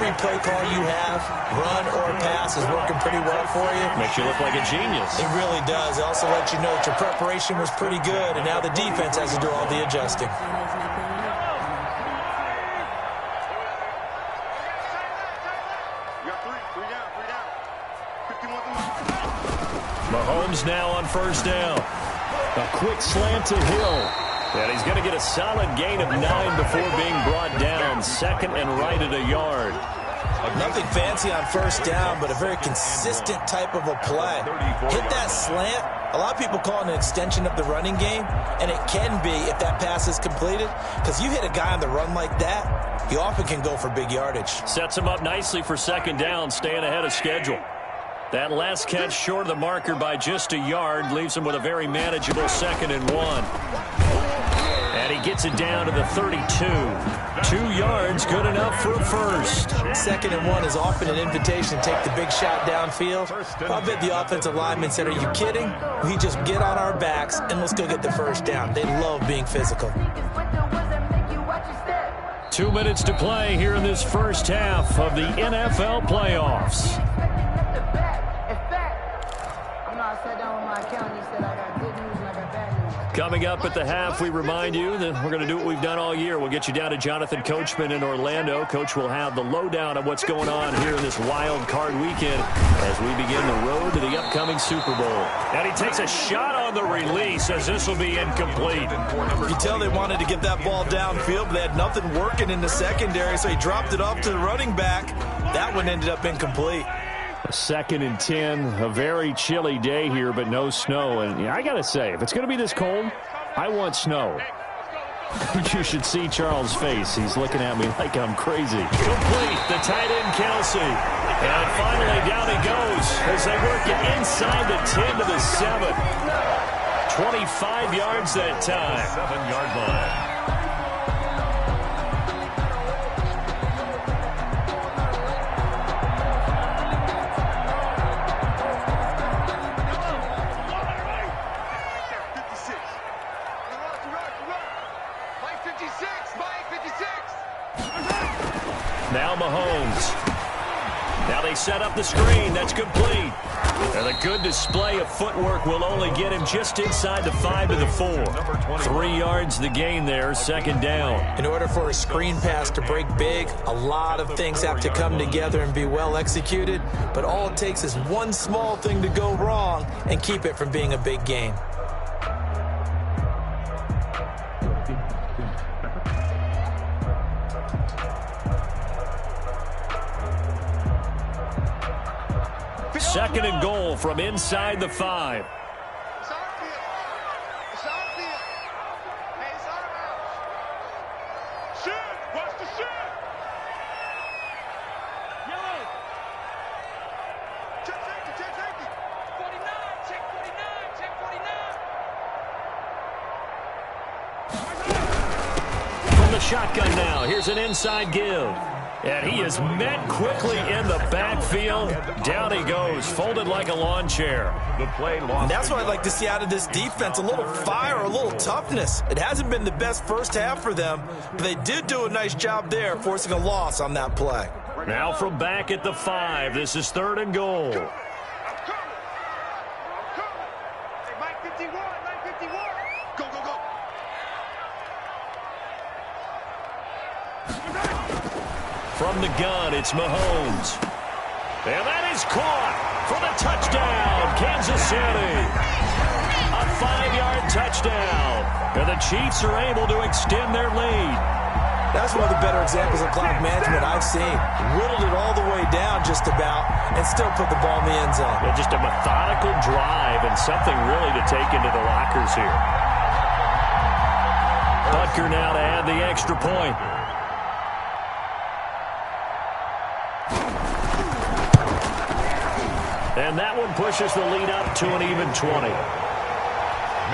every play call you have, run or pass, is working pretty well for you. Makes you look like a genius. It really does. It also lets you know that your preparation was pretty good, and now the defense has to do all the adjusting. Mahomes now on first down. A quick slant to Hill. And he's going to get a solid gain of 9 before being brought down. Second and right at a yard. Nothing fancy on first down, but a very consistent type of a play. Hit that slant. A lot of people call it an extension of the running game, and it can be if that pass is completed, because you hit a guy on the run like that, he often can go for big yardage. Sets him up nicely for second down, staying ahead of schedule. That last catch short of the marker by just a yard leaves him with a very manageable 2nd and 1. And he gets it down to the 32. 2 yards, good enough for a first. 2nd and 1 is often an invitation to take the big shot downfield. I bet the offensive lineman said, are you kidding? We just get on our backs and let's go get the first down. They love being physical. 2 minutes to play here in this first half of the NFL playoffs. Coming up at the half, we remind you that we're going to do what we've done all year. We'll get you down to Jonathan Coachman in Orlando. Coach will have the lowdown of what's going on here in this wild card weekend as we begin the road to the upcoming Super Bowl. And he takes a shot on the release as this will be incomplete. You can tell they wanted to get that ball downfield, but they had nothing working in the secondary, so he dropped it off to the running back. That one ended up incomplete. A 2nd and 10, a very chilly day here, but no snow. And I got to say, if it's going to be this cold, I want snow. You should see Charles' face. He's looking at me like I'm crazy. Complete, the tight end, Kelsey. And finally, down he goes as they work it inside the 10 to the 7. 25 yards that time. 7-yard line. Now Mahomes. Now they set up the screen. That's complete. And a good display of footwork will only get him just inside the 5 to the 4. 3 yards the gain there, 2nd down. In order for a screen pass to break big, a lot of things have to come together and be well executed. But all it takes is one small thing to go wrong and keep it from being a big gain. Second and goal from inside the 5. From the shotgun now, here's an inside give. And he is met quickly in the backfield. Down he goes, folded like a lawn chair. And that's what I'd like to see out of this defense, a little fire, a little toughness. It hasn't been the best first half for them, but they did do a nice job there, forcing a loss on that play. Now from back at the 5, this is 3rd and goal. From the gun, it's Mahomes. And that is caught for the touchdown, Kansas City. A 5-yard touchdown. And the Chiefs are able to extend their lead. That's one of the better examples of clock management I've seen. Whittled it all the way down just about and still put the ball in the end zone. Yeah, just a methodical drive and something really to take into the lockers here. Butker now to add the extra point. And that one pushes the lead up to an even 20.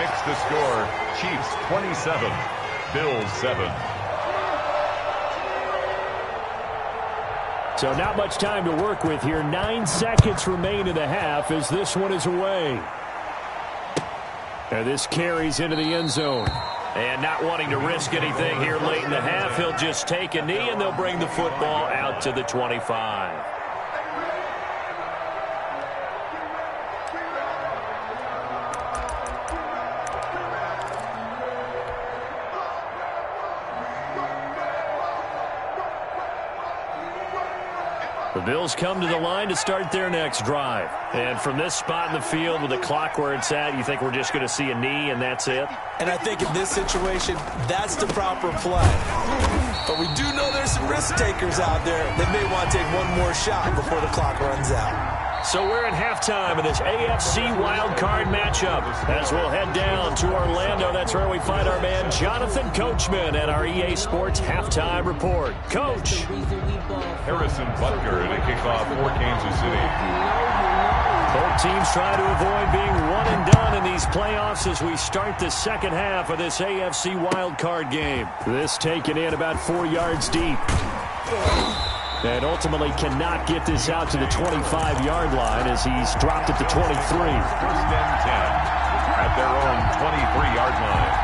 Mix the score. Chiefs 27, Bills 7. So not much time to work with here. 9 seconds remain in the half as this one is away. And this carries into the end zone. And not wanting to risk anything here late in the half, he'll just take a knee, and they'll bring the football out to the 25. The Bills come to the line to start their next drive. And from this spot in the field with the clock where it's at, you think we're just going to see a knee and that's it? And I think in this situation, that's the proper play. But we do know there's some risk takers out there that may want to take one more shot before the clock runs out. So we're at halftime of this AFC wildcard matchup. As we'll head down to Orlando, that's where we find our man Jonathan Coachman at our EA Sports Halftime Report. Coach. Harrison Butker in a kickoff for Kansas City. Both teams try to avoid being one and done in these playoffs as we start the second half of this AFC wildcard game. This taken in about 4 yards deep. And ultimately cannot get this out to the 25-yard line as he's dropped at the 23. First and 10 at their own 23-yard line.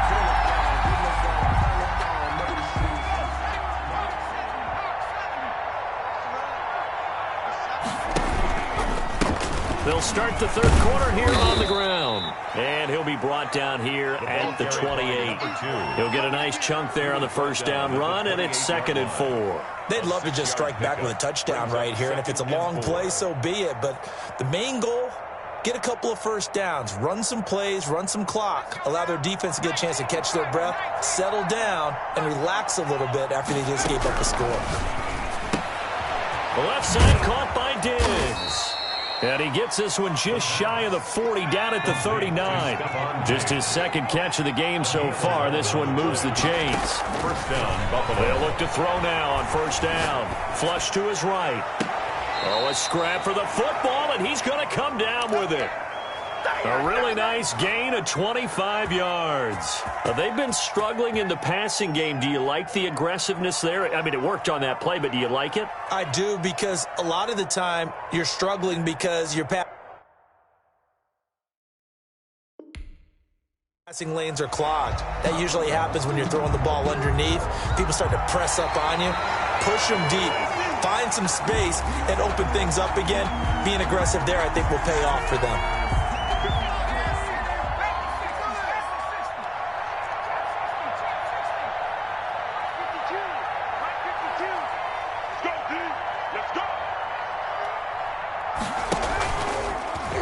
They'll start the third quarter here on the ground. And he'll be brought down here at the 28. He'll get a nice chunk there on the first down run, and it's 2nd and 4. They'd love to just strike back with a touchdown right here, and if it's a long play, so be it. But the main goal, get a couple of first downs, run some plays, run some clock, allow their defense to get a chance to catch their breath, settle down, and relax a little bit after they just gave up a score. The left side caught by Diggs. And he gets this one just shy of the 40, down at the 39. Just his second catch of the game so far. This one moves the chains. First down, Buffalo. They'll look to throw now on first down. Flush to his right. Oh, a scrap for the football, and he's going to come down with it. A really nice gain of 25 yards. They've been struggling in the passing game. Do you like the aggressiveness there? I mean, it worked on that play, but do you like it? I do, because a lot of the time you're struggling because your passing lanes are clogged. That usually happens when you're throwing the ball underneath. People start to press up on you, push them deep, find some space, and open things up again. Being aggressive there, I think, will pay off for them.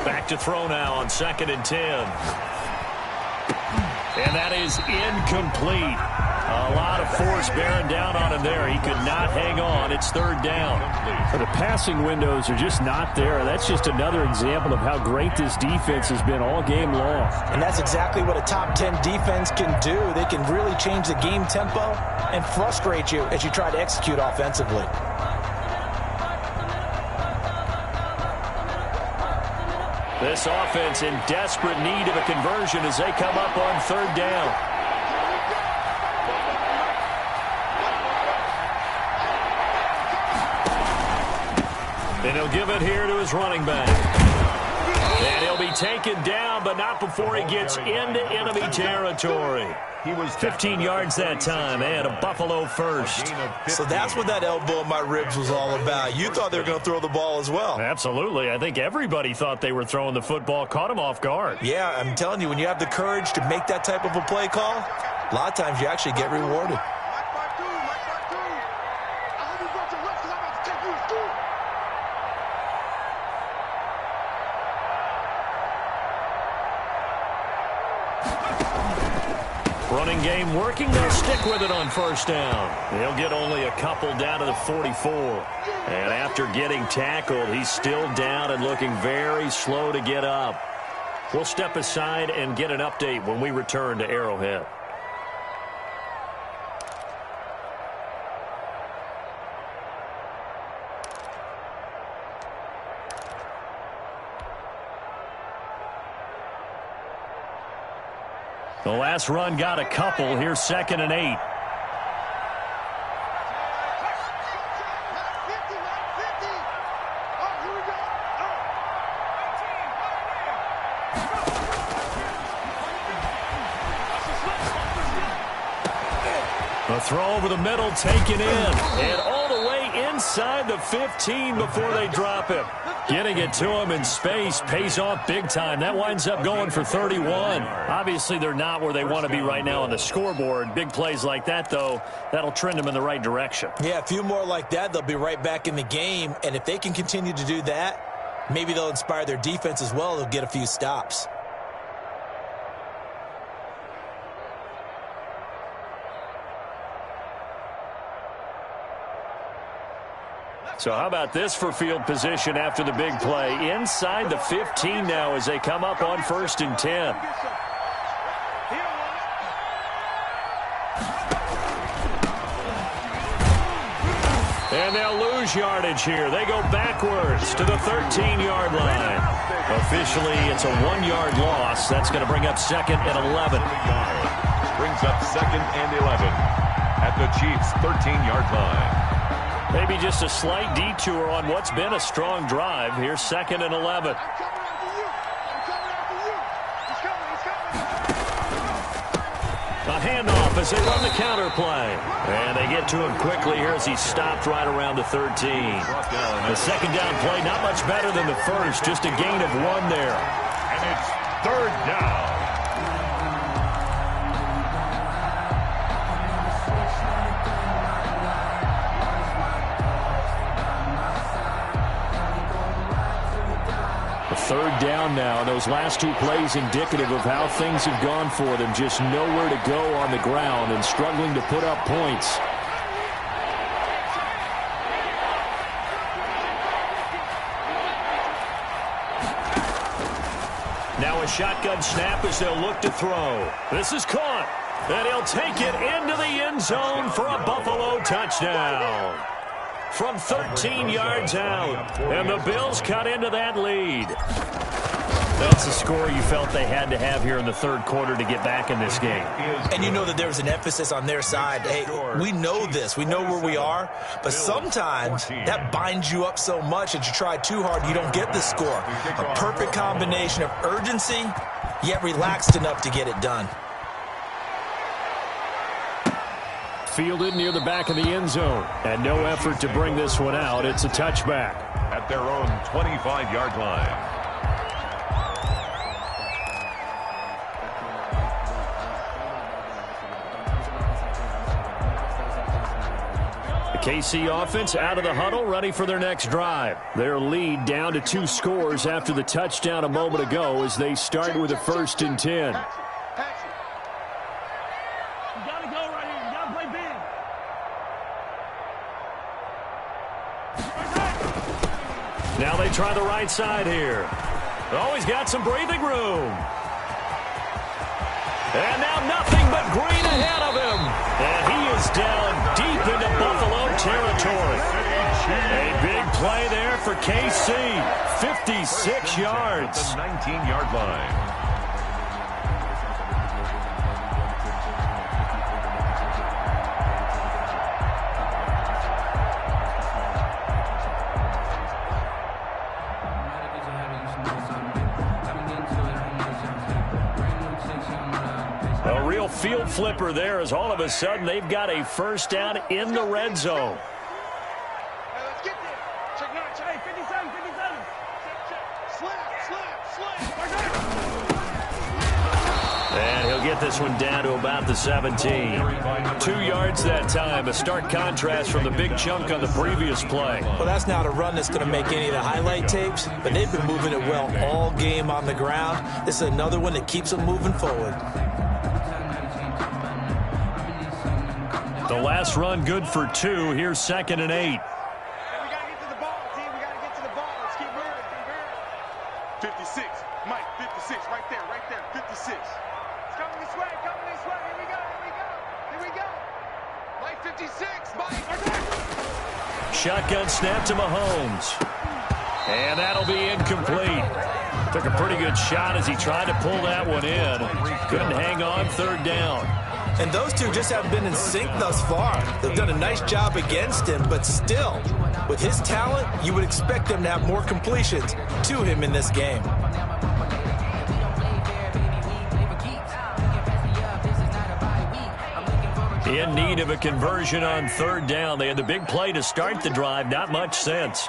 Back to throw now on 2nd and 10. And that is incomplete. A lot of force bearing down on him there. He could not hang on. It's 3rd down. The passing windows are just not there. That's just another example of how great this defense has been all game long. And that's exactly what a top 10 defense can do. They can really change the game tempo and frustrate you as you try to execute offensively. This offense in desperate need of a conversion as they come up on 3rd down. And he'll give it here to his running back. And he'll be taken down, but not before he gets into enemy territory. He was 15 yards that time, and a Buffalo first. So that's what that elbow in my ribs was all about. You thought they were going to throw the ball as well. Absolutely. I think everybody thought they were throwing the football, caught him off guard. Yeah, I'm telling you, when you have the courage to make that type of a play call, a lot of times you actually get rewarded. Running game working. They'll stick with it on first down. They'll get only a couple down to the 44. And after getting tackled, he's still down and looking very slow to get up. We'll step aside and get an update when we return to Arrowhead. The last run got a couple. Here's 2nd and 8. throw over the middle, taken in. And all the way inside the 15 before they drop him. Getting it to him in space pays off big time. That winds up going for 31. Obviously, they're not where they want to be right now on the scoreboard. Big plays like that, though, that'll trend them in the right direction. Yeah, a few more like that, they'll be right back in the game. And if they can continue to do that, maybe they'll inspire their defense as well. They'll get a few stops. So how about this for field position after the big play? Inside the 15 now as they come up on 1st and 10. And they'll lose yardage here. They go backwards to the 13-yard line. Officially, it's a 1-yard loss. That's going to bring up 2nd and 11. Brings up 2nd and 11 at the Chiefs' 13-yard line. Maybe just a slight detour on what's been a strong drive. Here's 2nd and 11. A handoff as they run the counter play. And they get to him quickly here as he stopped right around the 13. The 2nd down play, not much better than the first. Just a gain of 1 there. And it's 3rd down. Third down now. Those last 2 plays indicative of how things have gone for them. Just nowhere to go on the ground and struggling to put up points. Now a shotgun snap as they'll look to throw. This is caught. And he'll take it into the end zone for a Buffalo touchdown. From 13 yards out. And the Bills cut into that lead. That's the score you felt they had to have here in the 3rd quarter to get back in this game. And you know that there was an emphasis on their side. Hey, we know this. We know where we are. But sometimes that binds you up so much that you try too hard, you don't get the score. A perfect combination of urgency, yet relaxed enough to get it done. Fielded near the back of the end zone. And no effort to bring this one out. It's a touchback. At their own 25-yard line. The KC offense out of the huddle, ready for their next drive. Their lead down to 2 scores after the touchdown a moment ago as they start with a 1st and 10. Now they try the right side here. Oh, he's got some breathing room. And now nothing but green ahead of him. And he is down deep into Buffalo territory. A big play there for KC. 56 yards. The 19-yard line. Field flipper there as all of a sudden they've got a 1st down in the red zone. And he'll get this one down to about the 17. 2 yards that time. A stark contrast from the big chunk on the previous play. Well, that's not a run that's going to make any of the highlight tapes, but they've been moving it well all game on the ground. This is another one that keeps them moving forward. The last run good for 2. Here's 2nd and 8. We got to get to the ball, team. We got to get to the ball. Let's keep moving. 56. Mike, 56. Right there, 56. It's coming this way, Here we go. Mike, 56. Mike. Shotgun snap to Mahomes. And that'll be incomplete. Took a pretty good shot as he tried to pull that one in. Couldn't hang on 3rd down. And those two just haven't been in sync thus far. They've done a nice job against him, but still, with his talent, you would expect them to have more completions to him in this game. In need of a conversion on third down. They had the big play to start the drive. Not much sense.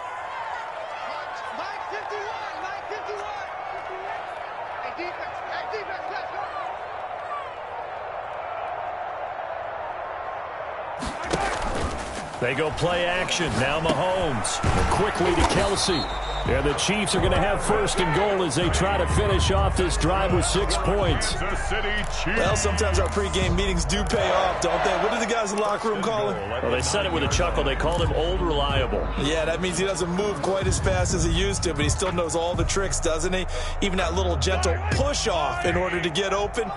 They go play action. Now Mahomes. Quickly to Kelsey. And the Chiefs are going to have first and goal as they try to finish off this drive with 6 points. Well, sometimes our pregame meetings do pay off, don't they? What did the guys in the locker room call him? Well, they said it with a chuckle. They called him Old Reliable. Yeah, that means he doesn't move quite as fast as he used to, but he still knows all the tricks, doesn't he? Even that little gentle push-off in order to get open,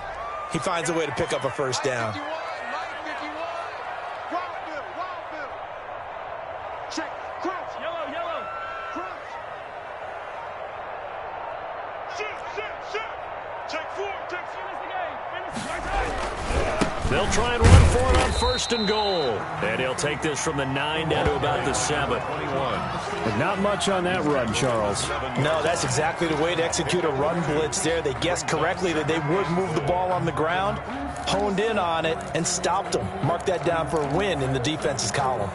he finds a way to pick up a first down. They'll try and run for it on first and goal. And he'll take this from the 9 down to about the 7. But not much on that run, Charles. No, that's exactly the way to execute a run blitz there. They guessed correctly that they would move the ball on the ground, honed in on it, and stopped them. Mark that down for a win in the defense's column.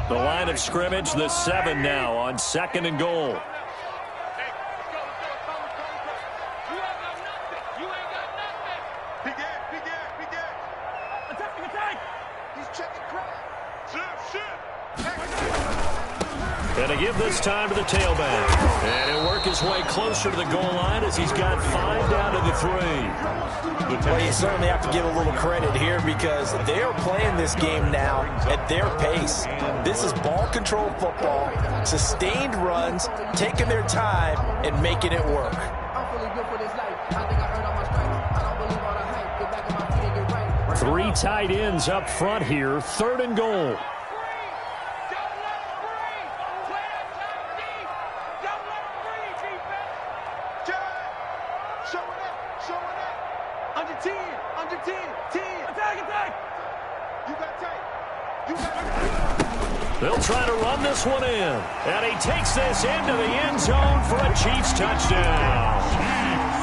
The line of scrimmage, the 7 now on second and goal. And to give this time to the tailback. And he'll work his way closer to the goal line as he's got 5 down to the 3. Well, you certainly have to give a little credit here because they are playing this game now at their pace. This is ball control football, sustained runs, taking their time and making it work. Three tight ends up front here, third and goal. They'll try to run this one in. And he takes this into the end zone for a Chiefs touchdown.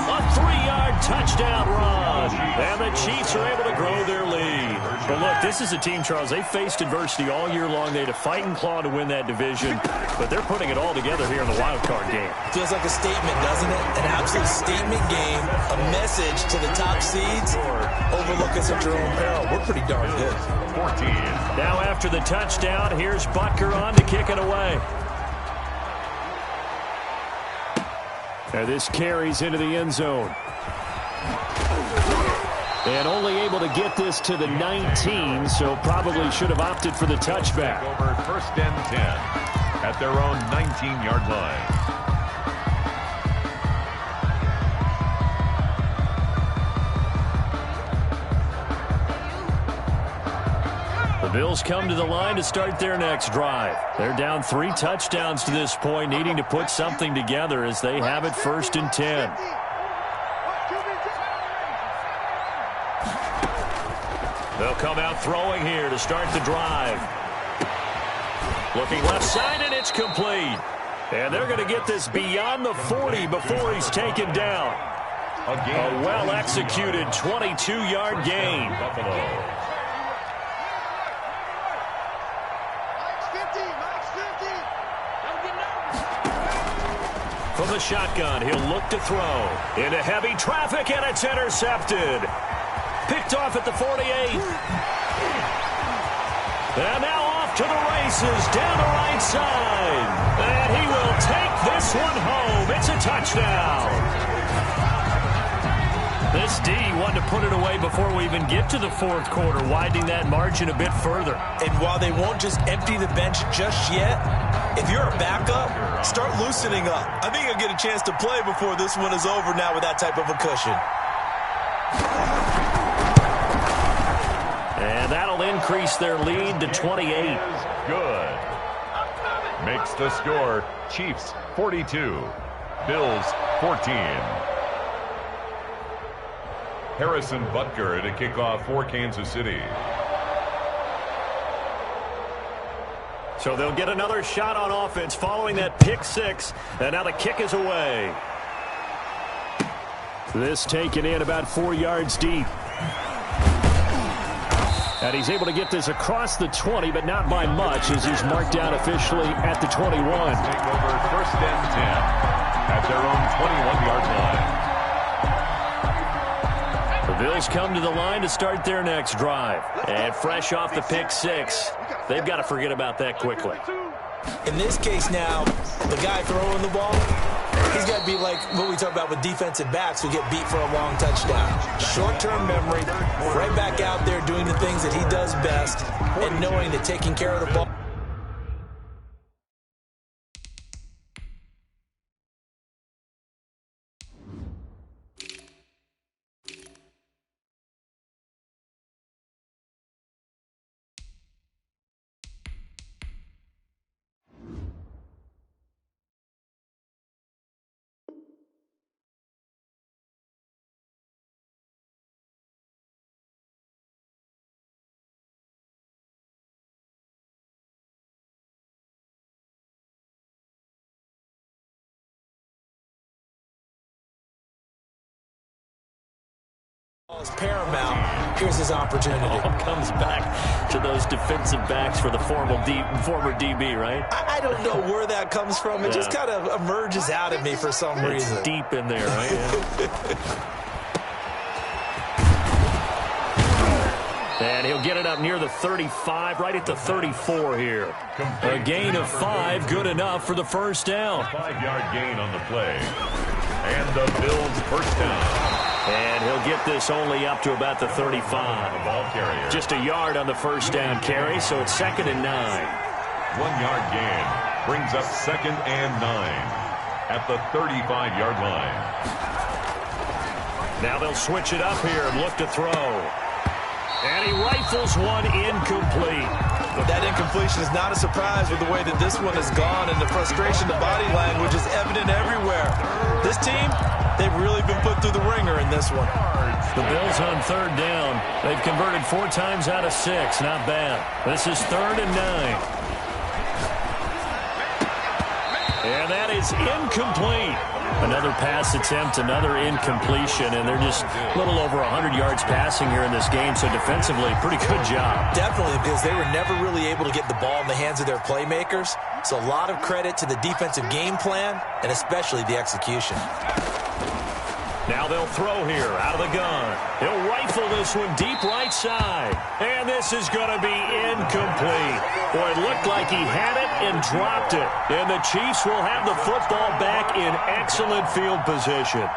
A 3-yard touchdown run. And the Chiefs are able to grow their lead. But look, this is a team, Charles, they faced adversity all year long. They had to fight and claw to win that division. But they're putting it all together here in the wild card game. Feels like a statement, doesn't it? An absolute statement game. A message to the top seeds. Overlook us at your own peril. We're pretty darn good. 14. Now after the touchdown, here's Butker on to kick it away. And this carries into the end zone. And only able to get this to the 19, so probably should have opted for the touchback. Over first and 10 at their own 19-yard line. The Bills come to the line to start their next drive. They're down 3 touchdowns to this point, needing to put something together as they have it first and 10. They'll come out throwing here to start the drive. Looking left side, and it's complete. And they're going to get this beyond the 40 before he's taken down. A well-executed 22-yard gain. Buffalo. From the shotgun, he'll look to throw. Into heavy traffic, and it's intercepted. Picked off at the 48. And now off to the races, down the right side. And he will take this one home. It's a touchdown. This D wanted to put it away before we even get to the fourth quarter, widening that margin a bit further. And while they won't just empty the bench just yet, if you're a backup, start loosening up. I think you'll get a chance to play before this one is over now with that type of a cushion. And that'll increase their lead to 28. Good. Makes the score Chiefs 42, Bills 14. Harrison Butker to kick off for Kansas City. So they'll get another shot on offense following that pick 6. And now the kick is away. This taken in about 4 yards deep. And he's able to get this across the 20, but not by much, as he's marked down officially at the 21. Take over 1st and 10 at their own 21-yard line. The Bills come to the line to start their next drive. And fresh off the pick 6, they've got to forget about that quickly. In this case now, the guy throwing the ball, he's got to be like what we talk about with defensive backs who get beat for a long touchdown. Short-term memory, right back out there doing the things that he does best and knowing that taking care of the ball. Is paramount. Here's his opportunity. All comes back to those defensive backs for the former DB, right? I don't know where that comes from. It just kind of emerges out of me for some reason. It's deep in there, right? And he'll get it up near the 35, right at the 34 here. A gain of 5, good enough for the first down. 5-yard gain on the play. And the Bills' first down. And he'll get this only up to about the 35. The ball carrier. Just a yard on the first down carry, so it's 2nd and 9. 1-yard gain brings up 2nd and 9 at the 35-yard line. Now they'll switch it up here and look to throw. And he rifles one incomplete. That incompletion is not a surprise with the way that this one has gone, and the frustration, the body language is evident everywhere. This team, they've really been put through the ringer in this one. The Bills on 3rd down. They've converted 4 times out of 6. Not bad. This is 3rd and 9. And that is incomplete. Another pass attempt, another incompletion, and they're just a little over 100 yards passing here in this game, so defensively, pretty good job. Definitely, because they were never really able to get the ball in the hands of their playmakers, so a lot of credit to the defensive game plan, and especially the execution. Now they'll throw here out of the gun. He'll rifle this one deep right side. And this is going to be incomplete. Boy, it looked like he had it and dropped it. And the Chiefs will have the football back in excellent field position.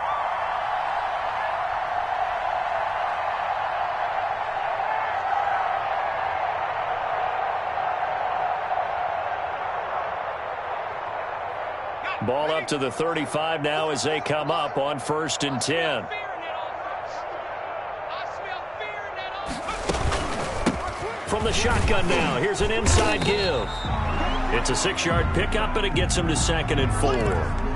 Ball up to the 35 now as they come up on 1st and 10. From the shotgun now, here's an inside give. It's a 6-yard pickup, and it gets them to 2nd and 4.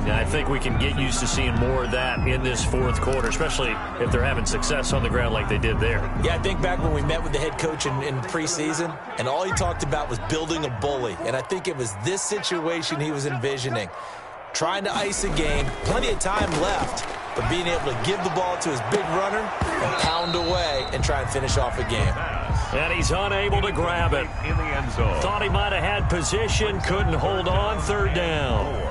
Now, I think we can get used to seeing more of that in this 4th quarter, especially if they're having success on the ground like they did there. Yeah, I think back when we met with the head coach in preseason, and all he talked about was building a bully. And I think it was this situation he was envisioning. Trying to ice a game, plenty of time left, but being able to give the ball to his big runner and pound away and try and finish off a game. And he's unable to grab it. In the end zone. Thought he might have had position, couldn't hold on, 3rd down.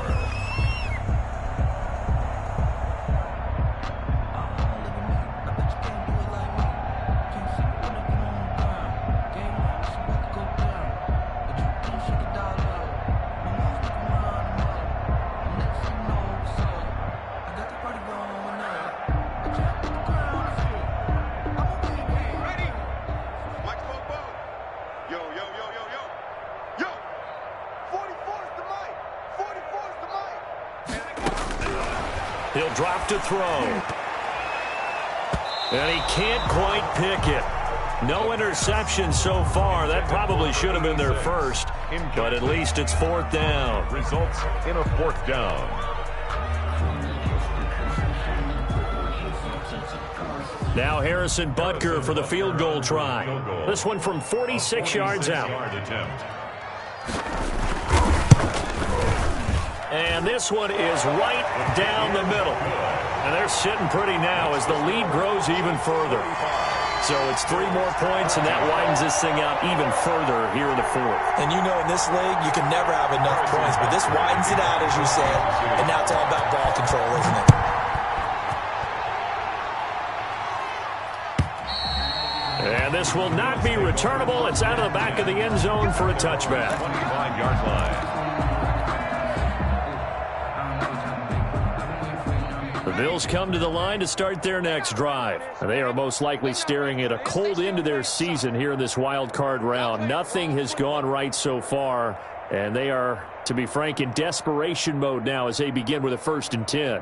He'll drop to throw. And he can't quite pick it. No interception so far. That probably should have been their first, but at least it's 4th down. Results in a 4th down. Now Harrison Butker for the field goal try. This one from 46 yards out. And this one is right down the middle. And they're sitting pretty now as the lead grows even further. So it's 3 more points, and that widens this thing out even further here in the fourth. And you know, in this league, you can never have enough points, but this widens it out, as you said, and now it's all about ball control, isn't it? And this will not be returnable. It's out of the back of the end zone for a touchback. 25-yard line. The Bills come to the line to start their next drive. They are most likely staring at a cold end to their season here in this wild card round. Nothing has gone right so far, and they are, to be frank, in desperation mode now as they begin with a 1st and 10.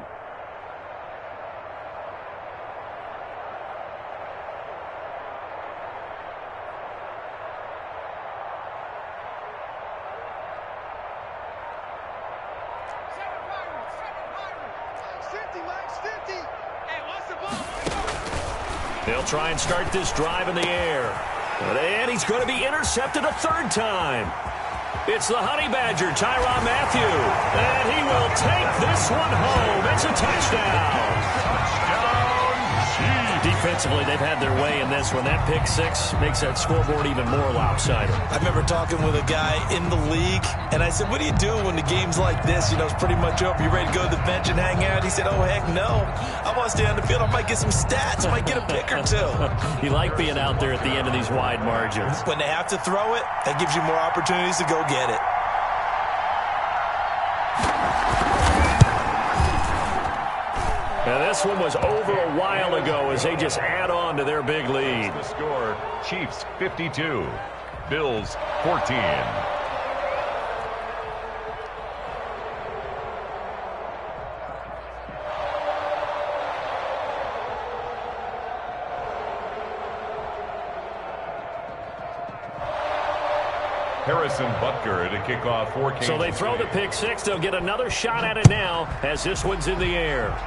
They'll try and start this drive in the air. And he's going to be intercepted a 3rd time. It's the Honey Badger, Tyrann Mathieu. And he will take this one home. It's a touchdown. Defensively, they've had their way in this one. That pick 6 makes that scoreboard even more lopsided. I remember talking with a guy in the league, and I said, what do you do when the game's like this? You know, it's pretty much over. You ready to go to the bench and hang out? He said, oh, heck no. I want to stay on the field. I might get some stats. I might get a pick or 2. You like being out there at the end of these wide margins. When they have to throw it, that gives you more opportunities to go get it. Now, this one was over a while ago as they just add on to their big lead. The score, Chiefs 52, Bills 14. Harrison Butker to kick off for Kansas. So they throw the pick 6. They'll get another shot at it now as this one's in the air.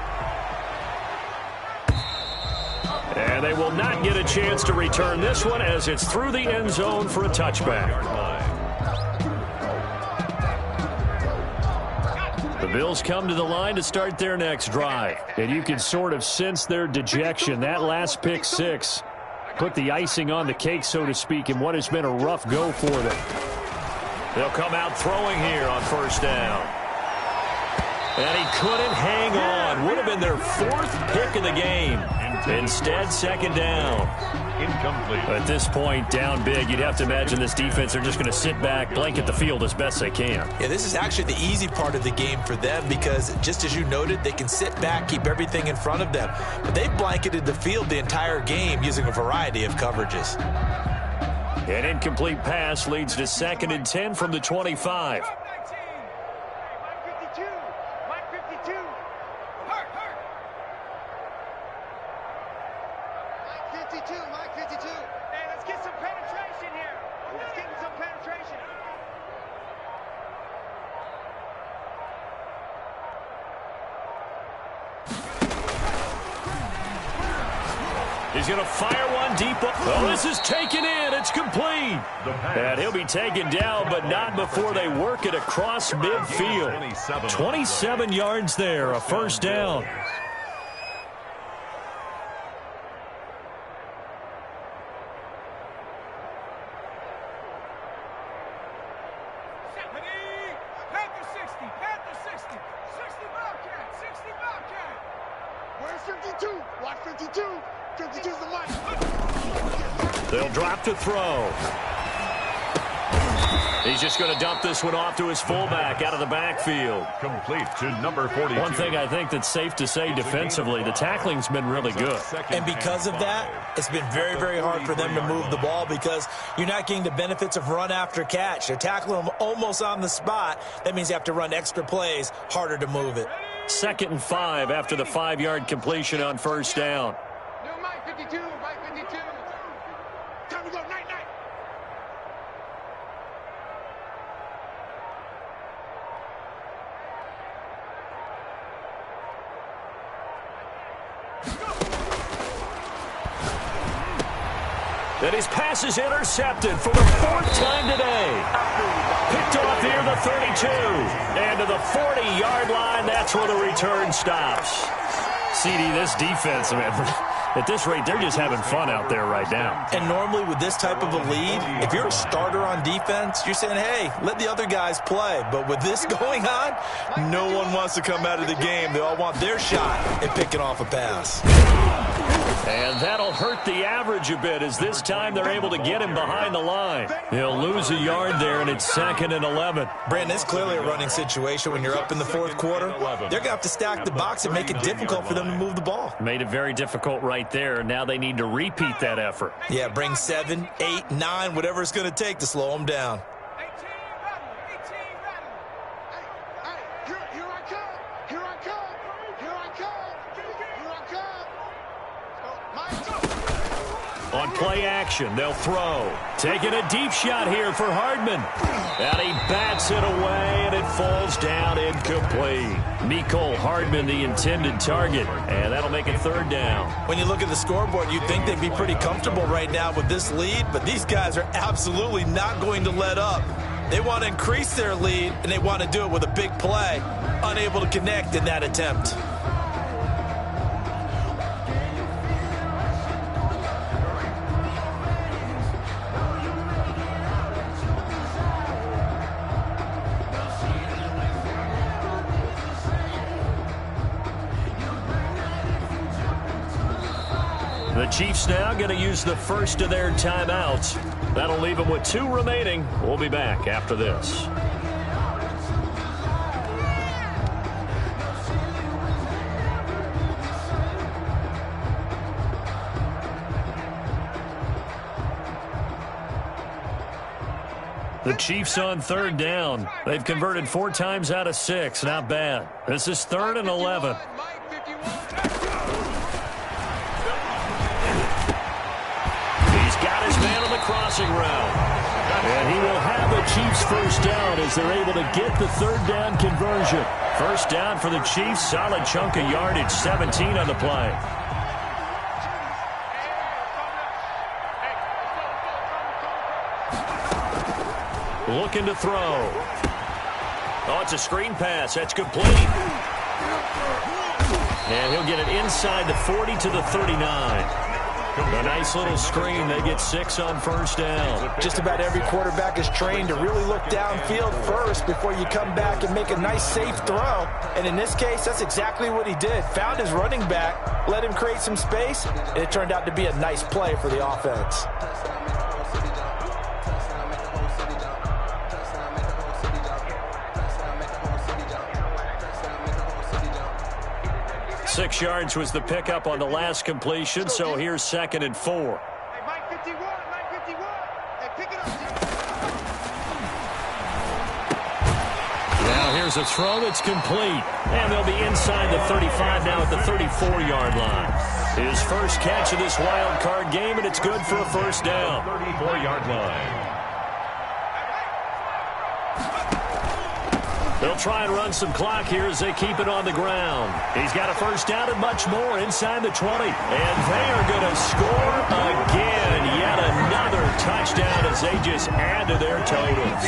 And they will not get a chance to return this one as it's through the end zone for a touchback. The Bills come to the line to start their next drive. And you can sort of sense their dejection. That last pick 6 put the icing on the cake, so to speak, in what has been a rough go for them. They'll come out throwing here on 1st down. And he couldn't hang on. Would have been their 4th pick of the game. Instead, 2nd down. Incomplete. At this point, down big, you'd have to imagine this defense, they're just going to sit back, blanket the field as best they can. Yeah, this is actually the easy part of the game for them because, just as you noted, they can sit back, keep everything in front of them. But they've blanketed the field the entire game using a variety of coverages. An incomplete pass leads to 2nd and 10 from the 25. He's going to fire one deep. Oh, this is taken in. It's complete. And he'll be taken down, but not before they work it across midfield. 27 yards there, a 1st down. They'll drop to throw. He's just going to dump this one off to his fullback out of the backfield. Complete to number 42. One thing I think that's safe to say defensively, the tackling's been really good. And because of that, it's been very, very hard for them to move the ball because you're not getting the benefits of run after catch. They're tackling them almost on the spot. That means you have to run extra plays, harder to move it. 2nd and 5 after the 5-yard completion on 1st down. Mike 52, Mike 52. Time to go, night, night. And his pass is intercepted for the 4th time today. Picked off near the 32. And to the 40-yard line, that's where the return stops. CD, this defense, man, at this rate, they're just having fun out there right now. And normally with this type of a lead, if you're a starter on defense, you're saying, hey, let the other guys play. But with this going on, no one wants to come out of the game. They all want their shot at picking off a pass. And that'll hurt the average a bit as this time they're able to get him behind the line. He'll lose a yard there, and it's 2nd and 11. Brandon, it's clearly a running situation when you're up in the fourth quarter. They're going to have to stack the box and make it difficult for them to move the ball. Made it very difficult right there. Now they need to repeat that effort. Yeah, bring 7, 8, 9, whatever it's going to take to slow them down. On play action, they'll throw. Taking a deep shot here for Hardman. And he bats it away, and it falls down incomplete. Mecole Hardman, the intended target, and that'll make it 3rd down. When you look at the scoreboard, you'd think they'd be pretty comfortable right now with this lead, but these guys are absolutely not going to let up. They want to increase their lead, and they want to do it with a big play. Unable to connect in that attempt. The Chiefs now going to use the first of their timeouts. That'll leave them with 2 remaining. We'll be back after this. The Chiefs on 3rd down. They've converted 4 times out of 6. Not bad. This is 3rd and 11. Crossing route. And he will have the Chiefs first down as they're able to get the 3rd down conversion. First down for the Chiefs. Solid chunk of yardage. 17 on the play. Looking to throw. Oh, it's a screen pass. That's complete. And he'll get it inside the 40 to the 39. A nice little screen. They get 6 on first down. Just about every quarterback is trained to really look downfield first before you come back and make a nice, safe throw. And in this case, that's exactly what he did. Found his running back, let him create some space, and it turned out to be a nice play for the offense. 6 yards was the pickup on the last completion, so here's 2nd and 4. Hey, Mike 51, Mike 51. Hey, pick it up. Now here's a throw that's complete. And they'll be inside the 35 now at the 34-yard line. His first catch of this wild card game, and it's good for a first down. 34-yard line. They'll try and run some clock here as they keep it on the ground. He's got a first down and much more inside the 20. And they are going to score again. Yet another touchdown as they just add to their totals.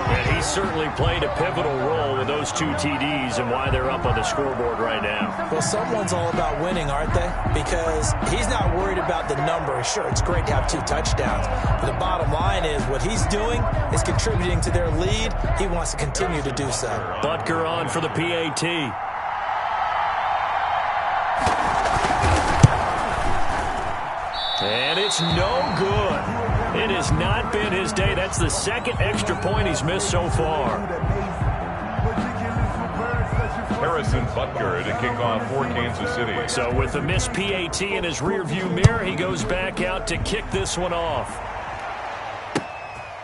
And he certainly played a pivotal role with those 2 TDs and why they're up on the scoreboard right now. Well, someone's all about winning, aren't they? Because he's not worried about the number. Sure, it's great to have 2 touchdowns. But the bottom line is what he's doing is contributing to their lead. He wants to continue to do so. Butker on for the PAT. And it's no good. It has not been his day. That's the 2nd extra point he's missed so far. Harrison Butker to kick off for Kansas City. So with the missed PAT in his rearview mirror, he goes back out to kick this one off.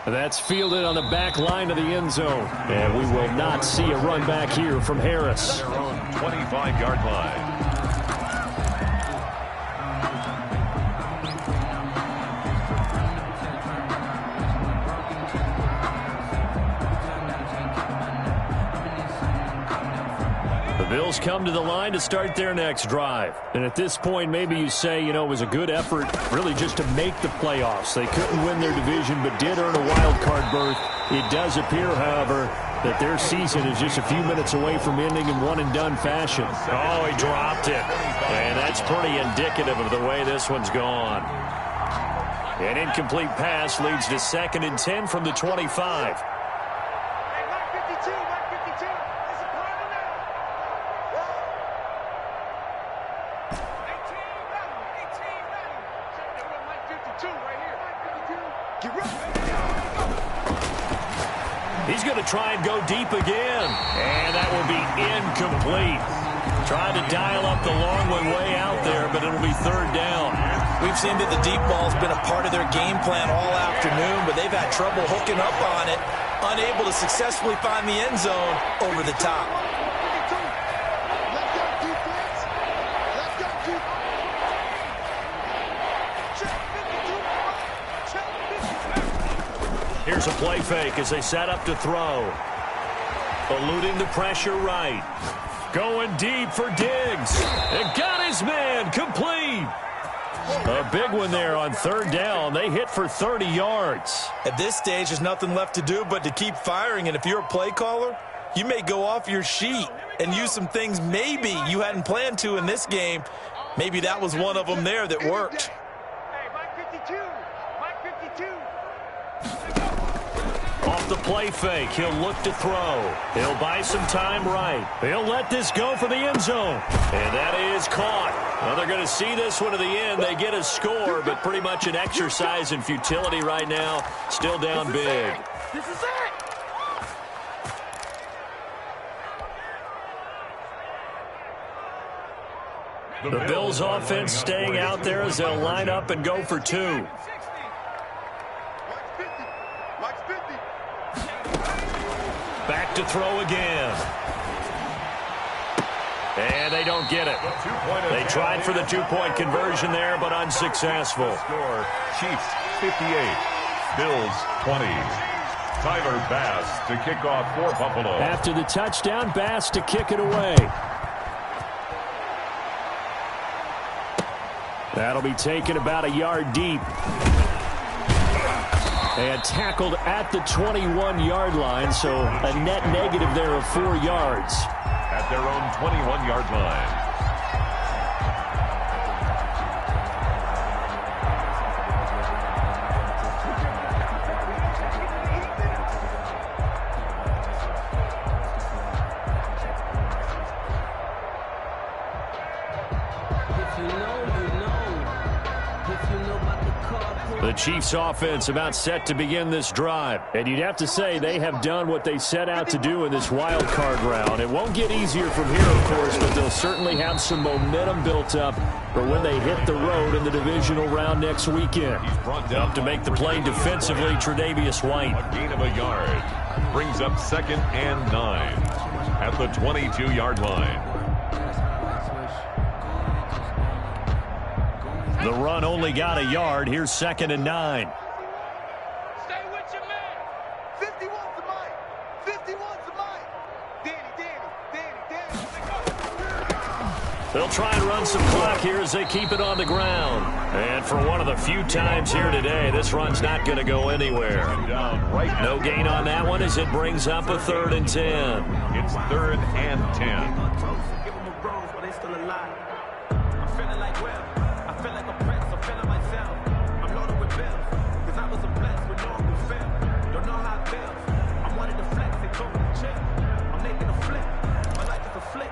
That's fielded on the back line of the end zone. And we will not see a run back here from Harris. Their own 25-yard line. The Bills come to the line to start their next drive. And at this point, maybe you say, you know, it was a good effort really just to make the playoffs. They couldn't win their division but did earn a wild card berth. It does appear, however, that their season is just a few minutes away from ending in one-and-done fashion. Oh, he dropped it. And that's pretty indicative of the way this one's gone. An incomplete pass leads to 2nd and 10 from the 25. He's going to try and go deep again. And that will be incomplete. Trying to dial up the long way out there, but it'll be 3rd down. We've seen that the deep ball's been a part of their game plan all afternoon, but they've had trouble hooking up on it, unable to successfully find the end zone over the top. Here's a play fake as they set up to throw. Eluding the pressure right. Going deep for Diggs. And got his man complete. A big one there on 3rd down. They hit for 30 yards. At this stage, there's nothing left to do but to keep firing. And if you're a play caller, you may go off your sheet and use some things maybe you hadn't planned to in this game. Maybe that was one of them there that worked. Hey, Mike 52. Mike 52. Off the play fake, he'll look to throw. He'll buy some time right. He'll let this go for the end zone. And that is caught. Well, they're going to see this one to the end. They get a score, but pretty much an exercise in futility right now. Still down big. This is it. The Bills offense staying out there as they'll line up and go for 2. Back to throw again. And they don't get it. They tried for the 2-point conversion there, but unsuccessful. Score, Chiefs 58, Bills 20. Tyler Bass to kick off for Buffalo. After the touchdown, Bass to kick it away. That'll be taken about a yard deep. And tackled at the 21-yard line, so a net negative there of 4 yards. At their own 21-yard line. The Chiefs offense about set to begin this drive. And you'd have to say they have done what they set out to do in this wild card round. It won't get easier from here, of course, but they'll certainly have some momentum built up for when they hit the road in the divisional round next weekend. Up to make the play defensively, Tre'Davious White. A gain of a yard. Brings up 2nd and 9 at the 22-yard line. The run only got a yard. Here's 2nd and 9. Stay with your man. 51's the Mike. 51's the Mike. Danny. They'll try and run some clock here as they keep it on the ground. And for one of the few times here today, this run's not going to go anywhere. No gain on that one as it brings up a 3rd and 10. It's 3rd and 10. Give them a rose while they still alive. I'm feeling like well. I feel like a prince. I'm feeling myself. I'm loaded with bills. Cause I was a blessed with no good feel. Don't know how it feels. I'm wanting to flex. They told me to chill. I'm making a flip. My life is a flick.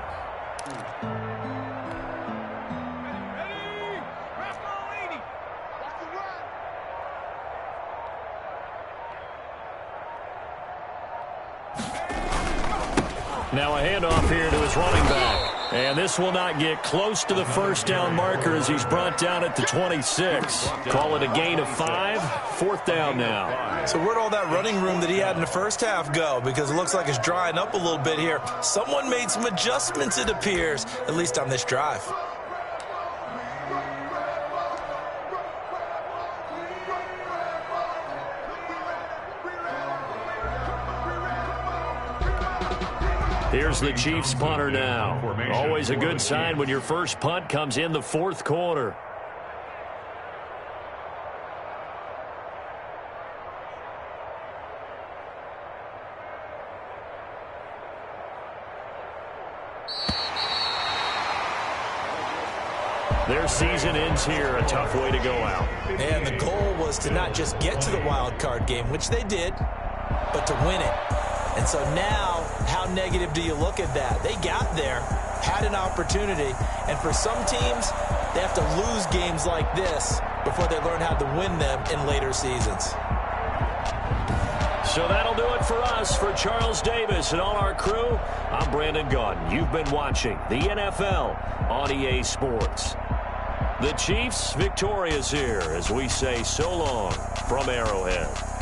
Now a handoff here to his running back. And this will not get close to the 1st down marker as he's brought down at the 26. Call it a gain of 5. 4th down now. So where'd all that running room that he had in the first half go? Because it looks like it's drying up a little bit here. Someone made some adjustments, it appears, at least on this drive. Here's the Chiefs punter now. Always a good sign when your first punt comes in the 4th quarter. Their season ends here. A tough way to go out. And the goal was to not just get to the wild card game, which they did, but to win it. And so now, how negative do you look at that? They got there, had an opportunity, and for some teams, they have to lose games like this before they learn how to win them in later seasons. So that'll do it for us. For Charles Davis and all our crew, I'm Brandon Gaudin. You've been watching the NFL on EA Sports. The Chiefs victorious here as we say so long from Arrowhead.